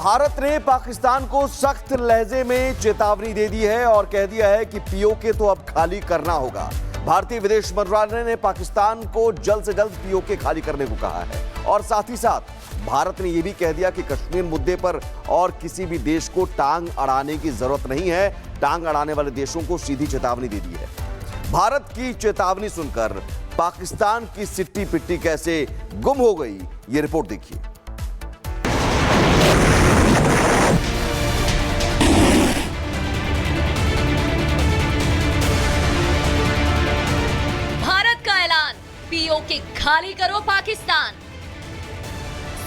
भारत ने पाकिस्तान को सख्त लहजे में चेतावनी दे दी है और कह दिया है कि पीओके तो अब खाली करना होगा। भारतीय विदेश मंत्रालय ने पाकिस्तान को जल्द से जल्द पीओके खाली करने को कहा है और साथ ही साथ भारत ने यह भी कह दिया कि कश्मीर मुद्दे पर और किसी भी देश को टांग अड़ाने की जरूरत नहीं है। टांग अड़ाने वाले देशों को सीधी चेतावनी दे दी है। भारत की चेतावनी सुनकर पाकिस्तान की सिट्टी पिट्टी कैसे गुम हो गई, ये रिपोर्ट देखिए। पीओके खाली करो पाकिस्तान।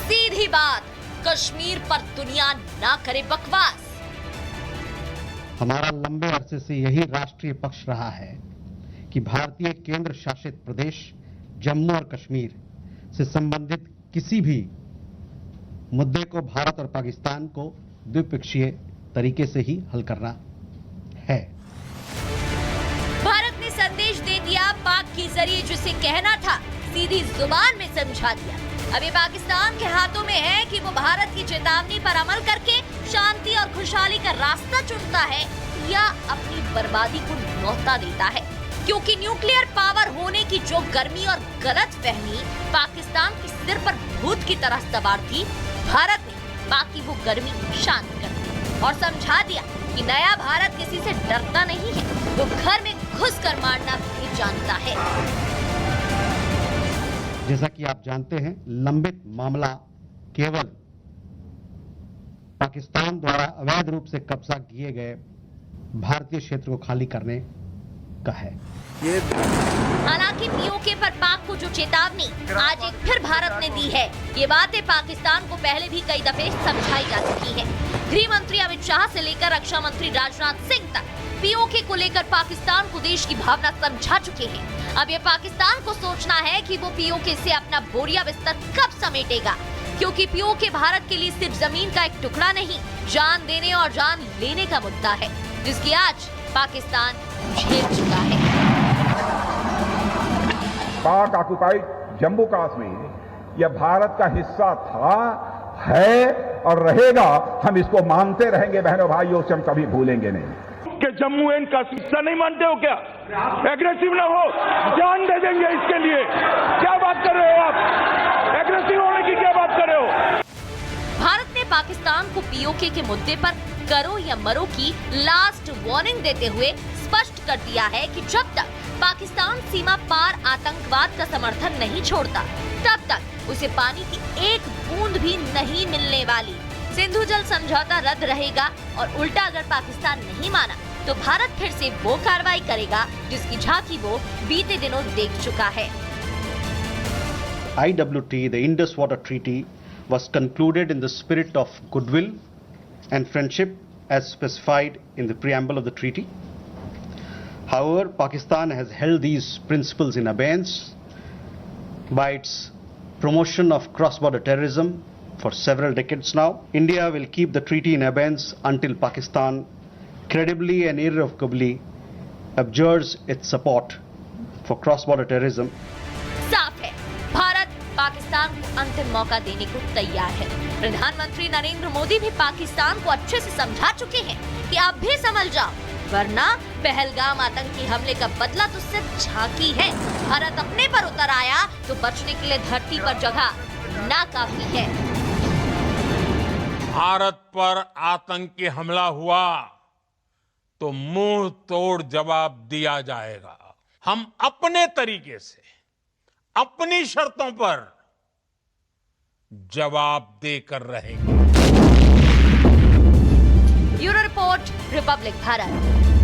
सीधी बात, कश्मीर पर दुनिया ना करे बकवास। हमारा लंबे अरसे से यही राष्ट्रीय पक्ष रहा है कि भारतीय केंद्र शासित प्रदेश जम्मू और कश्मीर से संबंधित किसी भी मुद्दे को भारत और पाकिस्तान को द्विपक्षीय तरीके से ही हल करना है। भारत ने संदेश दे दिया, पाक के जरिए जिसे कहना था सीधी जुबान में समझा दिया। अभी पाकिस्तान के हाथों में है कि वो भारत की चेतावनी पर अमल करके शांति और खुशहाली का रास्ता चुनता है या अपनी बर्बादी को न्योता देता है। क्योंकि न्यूक्लियर पावर होने की जो गर्मी और गलत फहमी पाकिस्तान के सिर पर भूत की तरह सवार थी, भारत ने बाकी वो गर्मी शांत कर दी और समझा दिया कि नया भारत किसी से डरता नहीं है, वो घर में घुसकर मारना भी जानता है। जैसा कि आप जानते हैं, लंबित मामला केवल पाकिस्तान द्वारा अवैध रूप से कब्जा किए गए भारतीय क्षेत्र को खाली करने का है। हालांकि पीओके पर पाक को जो चेतावनी आज एक फिर भारत ने दी है, ये बातें पाकिस्तान को पहले भी कई दफे समझाई जा चुकी है। गृह मंत्री अमित शाह से लेकर रक्षा मंत्री राजनाथ सिंह तक पीओके को लेकर पाकिस्तान को देश की भावना समझा चुके हैं। अब ये पाकिस्तान को सोचना है कि वो पीओके से अपना बोरिया बिस्तर कब समेटेगा, क्योंकि पीओके भारत के लिए सिर्फ जमीन का एक टुकड़ा नहीं, जान देने और जान लेने का मुद्दा है, जिसकी आज पाकिस्तान झेल चुका है। पाक ऑक्युपाइड जम्मू कश्मीर यह भारत का हिस्सा था, है और रहेगा। हम इसको मानते रहेंगे बहनों भाइयों से, हम कभी भूलेंगे नहीं। कि जम्मू एंड कश्मीर हिस्सा नहीं मानते हो क्या? एग्रेसिव ना हो, जान दे देंगे इसके लिए। क्या बात कर रहे हो आप? एग्रेसिव होने की क्या बात कर रहे हो? भारत ने पाकिस्तान को पीओके के मुद्दे पर करो या मरो की लास्ट वार्निंग देते हुए स्पष्ट कर दिया है कि जब तक पाकिस्तान सीमा पार आतंकवाद का समर्थन नहीं छोड़ता, तब तक उसे पानी की एक बूंद भी नहीं मिलने वाली। सिंधु जल समझौता रद्द रहेगा और उल्टा अगर पाकिस्तान नहीं माना तो भारत फिर से वो कार्रवाई करेगा जिसकी झांकी वो बीते दिनों देख चुका है। IWT, the Indus Water Treaty, was concluded in the spirit of goodwill and friendship as specified in the preamble of the treaty. However, Pakistan has held these principles in abeyance by its promotion of cross-border terrorism for several decades now. India will keep the treaty in abeyance until Pakistan credibly and irrevocably abjures its support for cross-border terrorism. साफ है, भारत पाकिस्तान को अंतिम मौका देने को तैयार है। प्रधानमंत्री नरेंद्र मोदी भी पाकिस्तान को अच्छे से समझा चुके हैं कि अब भी संभल जाओ, वरना पहलगाम आतंकी हमले का बदला तो सिर्फ झांकी है। भारत अपने पर उतर आया तो बचने के लिए धरती पर जगह ना काफी है। भारत पर आतंकी हमला हुआ तो मुंह तोड़ जवाब दिया जाएगा। हम अपने तरीके से, अपनी शर्तों पर जवाब देकर रहेंगे। Bureau report, Republic Bharat.